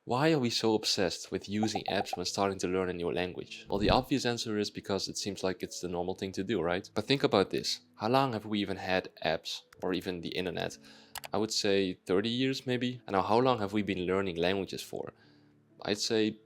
Why are we so obsessed with using apps when starting to learn a new language? Well, the obvious answer is because it seems like it's the normal thing to do, right? But think about this. How long have we even had apps or even the internet? I would say 30 years maybe. And now how long have we been learning languages for? I'd say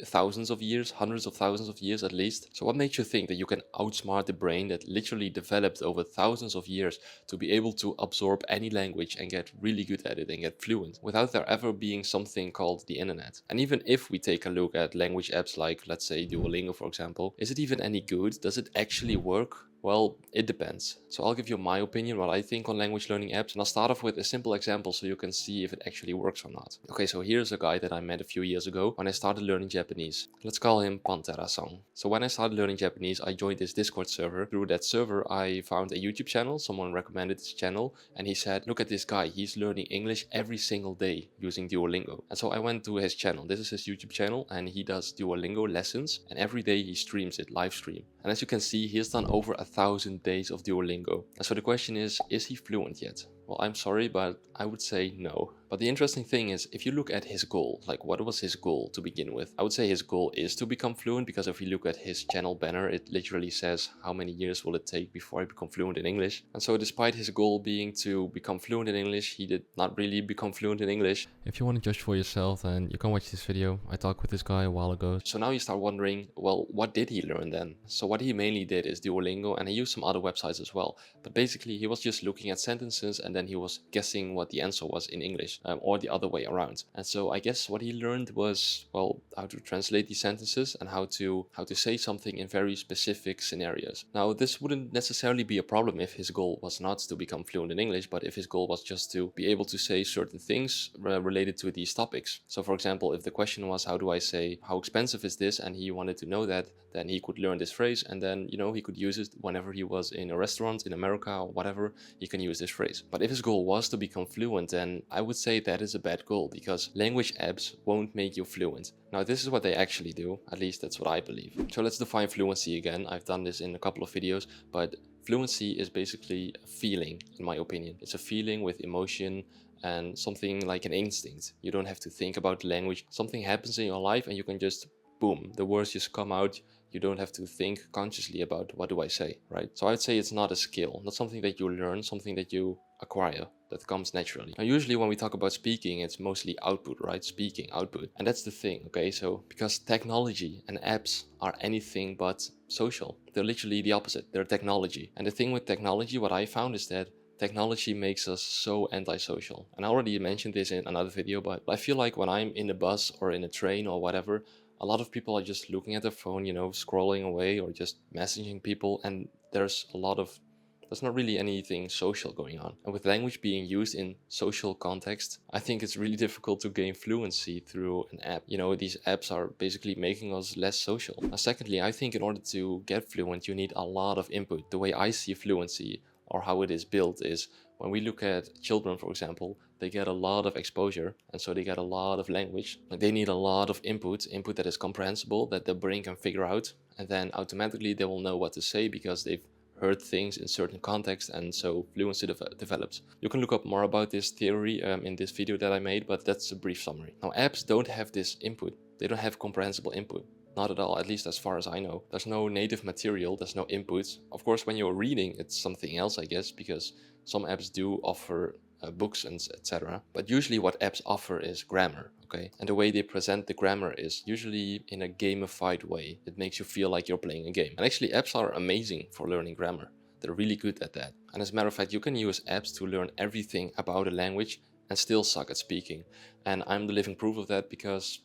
thousands of years, hundreds of thousands of years at least. So what makes you think that you can outsmart the brain that literally developed over thousands of years to be able to absorb any language and get really good at it and get fluent without there ever being something called the internet? And even if we take a look at language apps like, let's say, Duolingo, for example, is it even any good? Does it actually work? Well, it depends. So I'll give you my opinion, what I think on language learning apps, and I'll start off with a simple example so you can see if it actually works or not. Okay, so here's a guy that I met a few years ago when I started learning Japanese. Let's call him Pantera-san. So when I started learning Japanese, I joined this Discord server. Through that server, I found a YouTube channel. Someone recommended this channel, and he said, look at this guy, he's learning English every single day using Duolingo. And so I went to his channel. This is his YouTube channel, and he does Duolingo lessons, and every day he streams it, live stream. And as you can see, he has done over 1,000 days of Duolingo. And so the question is he fluent yet? Well, I'm sorry, but I would say no. But the interesting thing is, if you look at his goal, like what was his goal to begin with? I would say his goal is to become fluent, because if you look at his channel banner, it literally says how many years will it take before I become fluent in English. And so despite his goal being to become fluent in English, he did not really become fluent in English. If you want to judge for yourself, then you can watch this video. I talked with this guy a while ago. So now you start wondering, well, what did he learn then? So what he mainly did is Duolingo, and he used some other websites as well. But basically he was just looking at sentences and then he was guessing what the answer was in English, or the other way around. And so I guess what he learned was, well, how to translate these sentences and how to say something in very specific scenarios. Now, this wouldn't necessarily be a problem if his goal was not to become fluent in English, but if his goal was just to be able to say certain things related to these topics. So for example, if the question was, how do I say, how expensive is this? And he wanted to know that, then he could learn this phrase, and then, he could use it whenever he was in a restaurant in America or whatever, he can use this phrase. But if his goal was to become fluent, then I would say that is a bad goal, because language apps won't make you fluent. Now, this is what they actually do, at least that's what I believe. So let's define fluency again. I've done this in a couple of videos, but fluency is basically a feeling, in my opinion. It's a feeling with emotion and something like an instinct. You don't have to think about the language. Something happens in your life and you can just, boom, the words just come out. You don't have to think consciously about what do I say, right? So I'd say it's not a skill, not something that you learn, something that you acquire, that comes naturally. Now, usually when we talk about speaking, it's mostly output, right? Speaking, output. And that's the thing, okay? So because technology and apps are anything but social. They're literally the opposite. They're technology. And the thing with technology, what I found is that technology makes us so antisocial. And I already mentioned this in another video, but I feel like when I'm in a bus or in a train or whatever, a lot of people are just looking at their phone, scrolling away or just messaging people, and there's not really anything social going on. And with language being used in social context, I think it's really difficult to gain fluency through an app. These apps are basically making us less social. Now, secondly, I think in order to get fluent, you need a lot of input. The way I see fluency, or how it is built, is when we look at children, for example, they get a lot of exposure, and so they get a lot of language. They need a lot of input that is comprehensible, that the brain can figure out, and then automatically they will know what to say because they've heard things in certain contexts, and so fluency develops. You can look up more about this theory in this video that I made, but that's a brief summary. Now, apps don't have this input. They don't have comprehensible input. Not at all, at least as far as I know. There's no native material, there's no inputs. Of course, when you're reading, it's something else, I guess, because some apps do offer books and etc. But usually what apps offer is grammar, okay? And the way they present the grammar is usually in a gamified way. It makes you feel like you're playing a game. And actually, apps are amazing for learning grammar. They're really good at that. And as a matter of fact, you can use apps to learn everything about a language and still suck at speaking. And I'm the living proof of that because,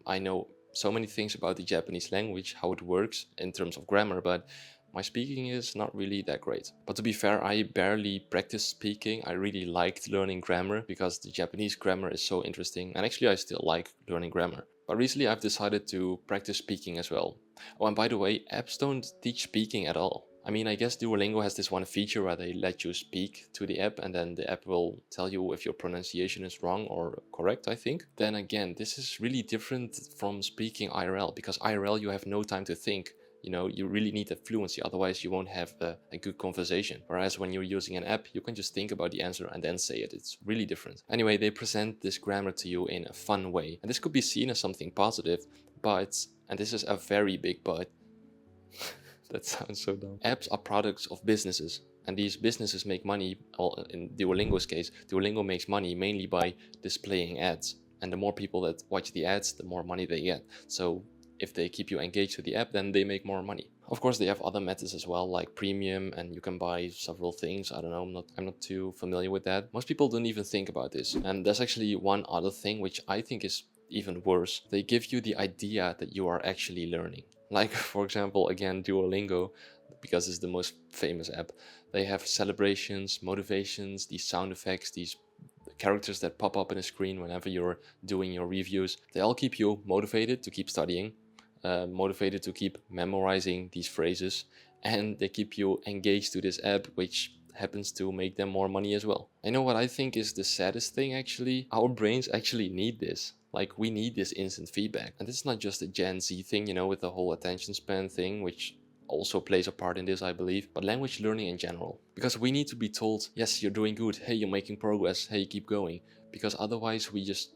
I know so many things about the Japanese language, how it works in terms of grammar, but my speaking is not really that great. But to be fair, I barely practiced speaking. I really liked learning grammar because the Japanese grammar is so interesting, and actually I still like learning grammar. But recently I've decided to practice speaking as well. Oh, and by the way, apps don't teach speaking at all. I mean, I guess Duolingo has this one feature where they let you speak to the app and then the app will tell you if your pronunciation is wrong or correct, I think. Then again, this is really different from speaking IRL, because IRL you have no time to think. You know, you really need that fluency, otherwise you won't have a good conversation. Whereas when you're using an app, you can just think about the answer and then say it. It's really different. Anyway, they present this grammar to you in a fun way. And this could be seen as something positive, but, and this is a very big but, that sounds so dumb. Apps are products of businesses. And these businesses make money, in Duolingo's case, Duolingo makes money mainly by displaying ads. And the more people that watch the ads, the more money they get. So if they keep you engaged with the app, then they make more money. Of course, they have other methods as well, like premium, and you can buy several things. I don't know, I'm not too familiar with that. Most people don't even think about this. And there's actually one other thing which I think is even worse. They give you the idea that you are actually learning. Like, for example, again, Duolingo, because it's the most famous app. They have celebrations, motivations, these sound effects, these characters that pop up in a screen whenever you're doing your reviews. They all keep you motivated to keep studying, motivated to keep memorizing these phrases, and they keep you engaged to this app, which happens to make them more money as well. I know what I think is the saddest thing actually. Our brains actually need this. Like, we need this instant feedback. And this is not just a Gen Z thing, you know, with the whole attention span thing, which also plays a part in this, I believe, but language learning in general. Because we need to be told, yes, you're doing good, hey, you're making progress, hey, keep going. Because otherwise we just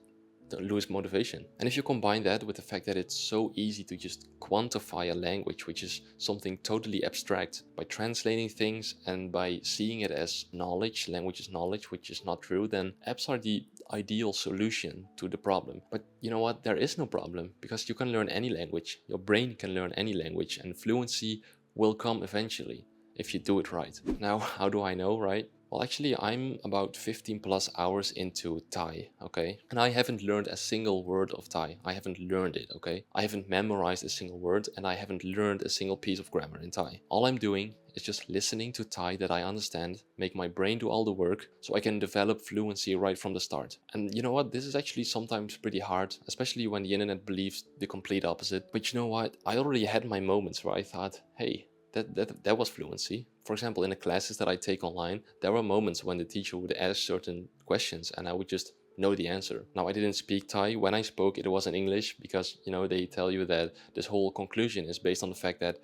lose motivation. And if you combine that with the fact that it's so easy to just quantify a language, which is something totally abstract, by translating things and by seeing it as knowledge, language is knowledge, which is not true, then apps are the ideal solution to the problem. But you know what? There is no problem, because you can learn any language. Your brain can learn any language, and fluency will come eventually if you do it right. Now, how do I know, right? Well, actually, I'm about 15 plus hours into Thai, okay? And I haven't learned a single word of Thai. I haven't learned it, okay? I haven't memorized a single word, and I haven't learned a single piece of grammar in Thai. All I'm doing is just listening to Thai that I understand, make my brain do all the work, so I can develop fluency right from the start. And you know what? This is actually sometimes pretty hard, especially when the internet believes the complete opposite. But you know what? I already had my moments where I thought, hey, that was fluency. For example, in the classes that I take online, there were moments when the teacher would ask certain questions and I would just know the answer. Now, I didn't speak Thai. When I spoke, it was in English, because, you know, they tell you that this whole conclusion is based on the fact that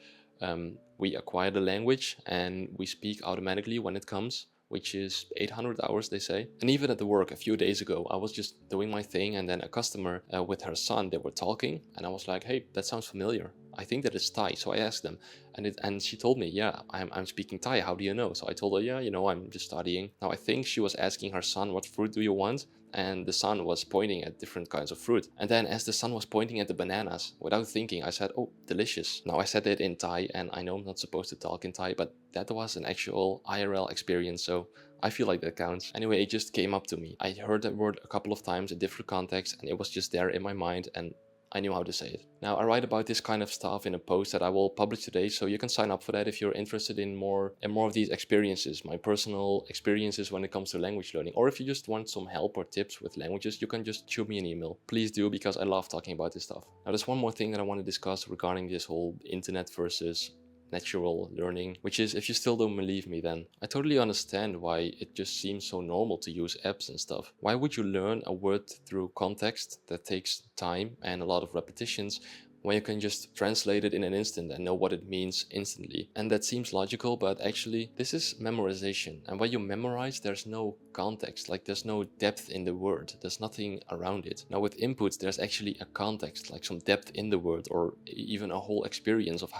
we acquire the language and we speak automatically when it comes, which is 800 hours, they say. And even at the work a few days ago, I was just doing my thing, and then a customer with her son, they were talking, and I was like, hey, that sounds familiar. I think that it's Thai. So I asked them, and she told me, yeah, I'm speaking Thai. How do you know? So I told her, yeah, you know, I'm just studying. Now, I think she was asking her son, what fruit do you want? And the son was pointing at different kinds of fruit. And then as the son was pointing at the bananas, without thinking, I said, oh, delicious. Now, I said it in Thai, and I know I'm not supposed to talk in Thai, but that was an actual IRL experience, so I feel like that counts. Anyway, it just came up to me. I heard that word a couple of times in different contexts, and it was just there in my mind, and I knew how to say it. Now, I write about this kind of stuff in a post that I will publish today, so you can sign up for that if you're interested in more of these experiences, my personal experiences when it comes to language learning. Or if you just want some help or tips with languages, you can just shoot me an email. Please do, because I love talking about this stuff. Now, there's one more thing that I want to discuss regarding this whole internet versus natural learning, which is, if you still don't believe me, then I totally understand why it just seems so normal to use apps and stuff. Why would you learn a word through context that takes time and a lot of repetitions when you can just translate it in an instant and know what it means instantly? And that seems logical, but actually this is memorization. And when you memorize, there's no context, like there's no depth in the word, there's nothing around it. Now with inputs, there's actually a context, like some depth in the word, or even a whole experience of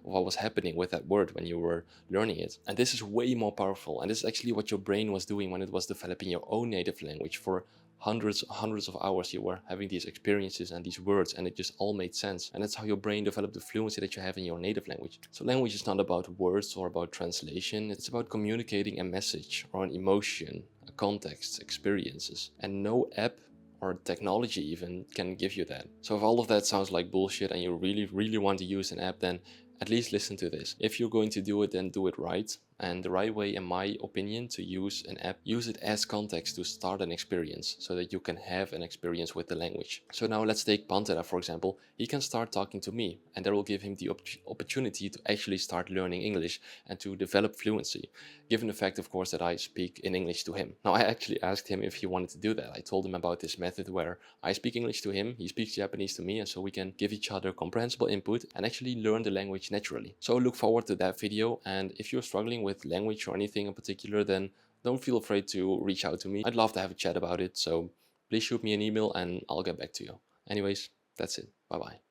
what was happening with that word when you were learning it. And this is way more powerful, and this is actually what your brain was doing when it was developing your own native language. For hundreds of hours you were having these experiences and these words, and it just all made sense. And that's how your brain developed the fluency that you have in your native language. So language is not about words or about translation. It's about communicating a message or an emotion, a context, experiences. And no app or technology even can give you that. So if all of that sounds like bullshit and you really want to use an app, then at least listen to this. If you're going to do it, then do it right. And the right way, in my opinion, to use an app, use it as context to start an experience so that you can have an experience with the language. So now let's take Pantera, for example. He can start talking to me, and that will give him the opportunity to actually start learning English and to develop fluency, given the fact, of course, that I speak in English to him. Now, I actually asked him if he wanted to do that. I told him about this method where I speak English to him, he speaks Japanese to me, and so we can give each other comprehensible input and actually learn the language naturally. So look forward to that video, and if you're struggling with language or anything in particular, then don't feel afraid to reach out to me. I'd love to have a chat about it, so please shoot me an email and I'll get back to you. Anyways, that's it. Bye bye.